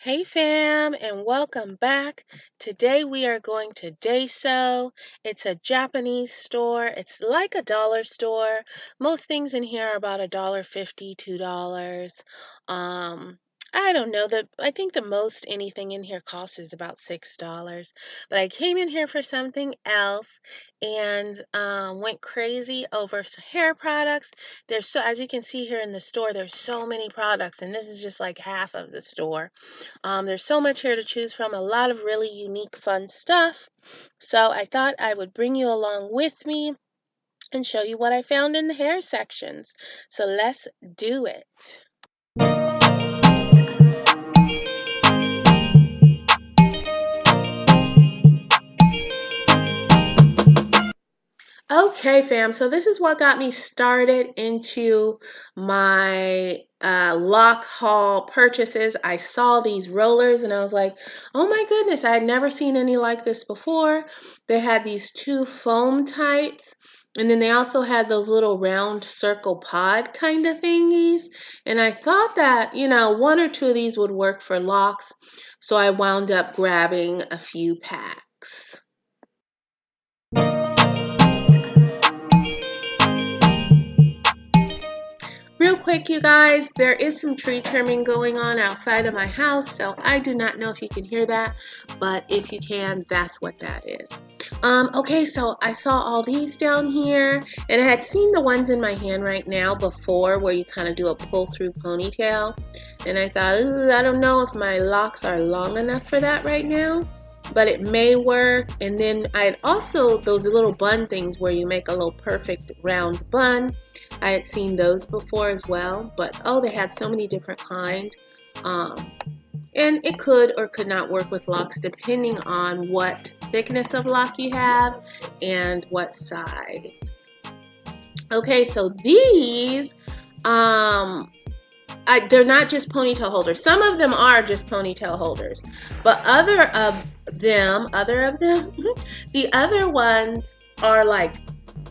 Hey fam, and welcome back. Today we are going to Daiso. It's a Japanese store. It's like a dollar store. Most things in here are about $1.50, $2. Um, I don't know. I think the most anything in here costs is about $6. But I came in here for something else and went crazy over hair products. As you can see here in the store, there's so many products, and this is just like half of the store. There's so much here to choose from, a lot of really unique, fun stuff. So I thought I would bring you along with me and show you what I found in the hair sections. So let's do it. Okay, fam. So this is what got me started into my Loc haul purchases. I saw these rollers and I was like, oh my goodness, I had never seen any like this before. They had these two foam types. And then they also had those little round circle pod kind of thingies. And I thought that, one or two of these would work for locks. So I wound up grabbing a few packs. Real quick, you guys, there is some tree trimming going on outside of my house, so I do not know if you can hear that, but if you can, that's what that is. Okay, so I saw all these down here, and I had seen the ones in my hand right now before where you kind of do a pull-through ponytail, and I thought, I don't know if my locks are long enough for that right now, but it may work. And then I had also those little bun things where you make a little perfect round bun. I had seen those before as well, but they had so many different kinds. And it could or could not work with locks depending on what thickness of lock you have and what size. Okay, so these, they're not just ponytail holders. Some of them are just ponytail holders, but other of them, the other ones are like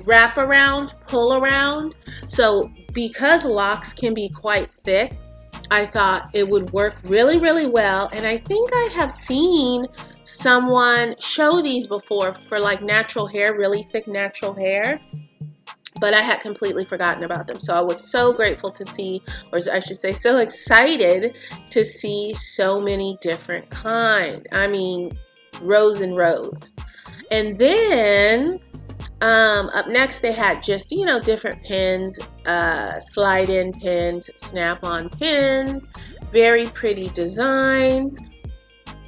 wrap around, pull around. So because locks can be quite thick, I thought it would work really, really well. And I think I have seen someone show these before for like natural hair, really thick natural hair, but I had completely forgotten about them. So I was so grateful to see, or I should say so excited to see so many different kinds. I mean, rows and rows. And then up next they had just, different pins, slide-in pins, snap-on pins, very pretty designs.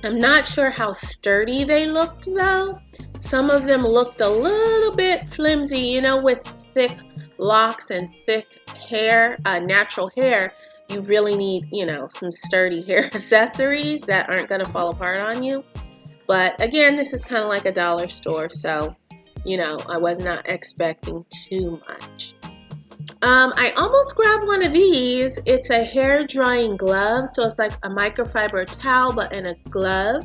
I'm not sure how sturdy they looked though. Some of them looked a little bit flimsy, with thick locks and thick hair, natural hair. You really need, some sturdy hair accessories that aren't going to fall apart on you. But again, this is kind of like a dollar store, so I was not expecting too much. I almost grabbed one of these. It's a hair drying glove, so it's like a microfiber towel but in a glove,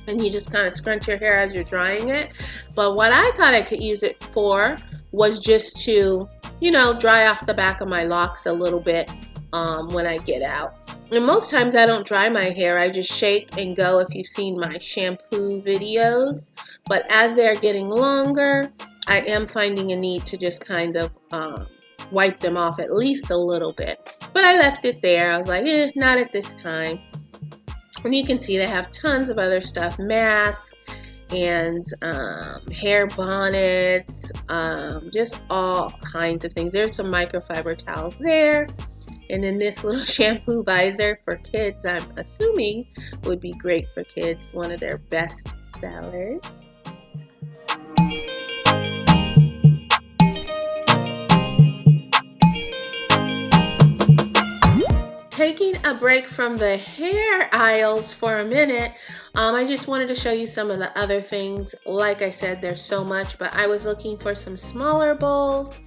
and you just kind of scrunch your hair as you're drying it. But what I thought I could use it for was just to, dry off the back of my locks a little bit when I get out. And most times I don't dry my hair, I just shake and go if you've seen my shampoo videos. But as they're getting longer, I am finding a need to just kind of wipe them off at least a little bit. But I left it there. I was like, not at this time. And you can see they have tons of other stuff, masks and hair bonnets, just all kinds of things. There's some microfiber towels there. And then this little shampoo visor for kids, I'm assuming would be great for kids, one of their best sellers. Taking a break from the hair aisles for a minute, I just wanted to show you some of the other things. Like I said, there's so much, but I was looking for some smaller bowls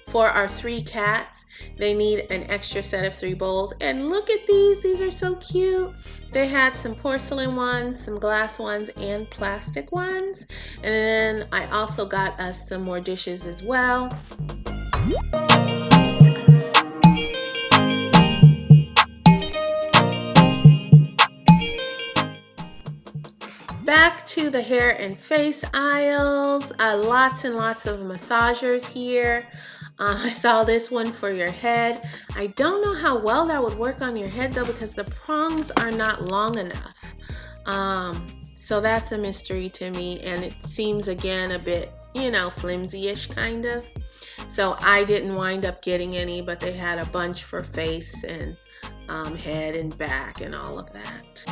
for our 3 cats. They need an extra set of 3 bowls, and look at these are so cute. They had some porcelain ones, some glass ones, and plastic ones. And then I also got us some more dishes as well. Back to the hair and face aisles. Lots and lots of massagers here. I saw this one for your head. I don't know how well that would work on your head though, because the prongs are not long enough. So that's a mystery to me, and it seems again a bit, you know, flimsy-ish kind of. So I didn't wind up getting any, but they had a bunch for face and head and back and all of that.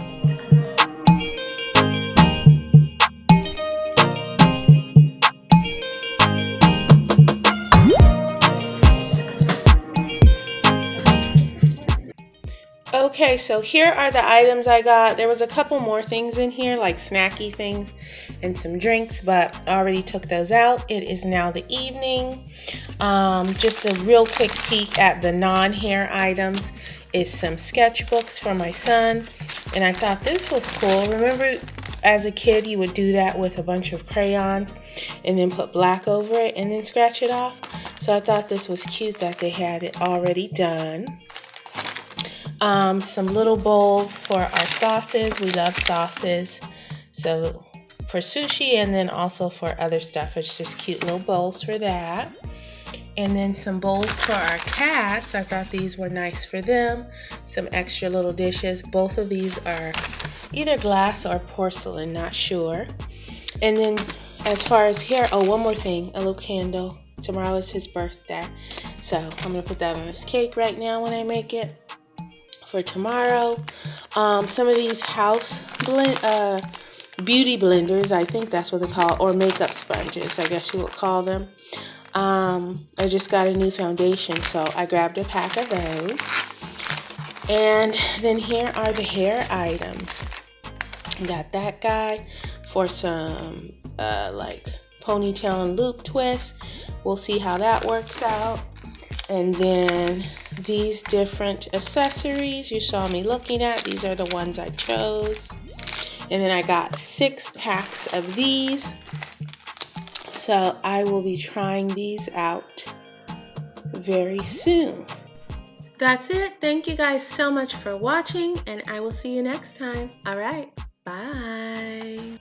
Okay, so here are the items I got. There was a couple more things in here, like snacky things and some drinks, but I already took those out. It is now the evening. Just a real quick peek at the non-hair items is some sketchbooks for my son, and I thought this was cool. Remember, as a kid, you would do that with a bunch of crayons and then put black over it and then scratch it off. So I thought this was cute that they had it already done. Some little bowls for our sauces. We love sauces. So for sushi and then also for other stuff. It's just cute little bowls for that. And then some bowls for our cats. I thought these were nice for them. Some extra little dishes. Both of these are either glass or porcelain, not sure. And then as far as hair, oh, one more thing, a little candle. Tomorrow is his birthday. So I'm going to put that on his cake right now when I make it for tomorrow. Some of these house beauty blenders, I think that's what they call, or makeup sponges, I guess you would call them. I just got a new foundation, so I grabbed a pack of those. And then here are the hair items. Got that guy for some like ponytail and loop twist. We'll see how that works out. And then these different accessories you saw me looking at, these are the ones I chose. And then I got 6 packs of these. So I will be trying these out very soon. That's it. Thank you guys so much for watching, and I will see you next time. All right. Bye.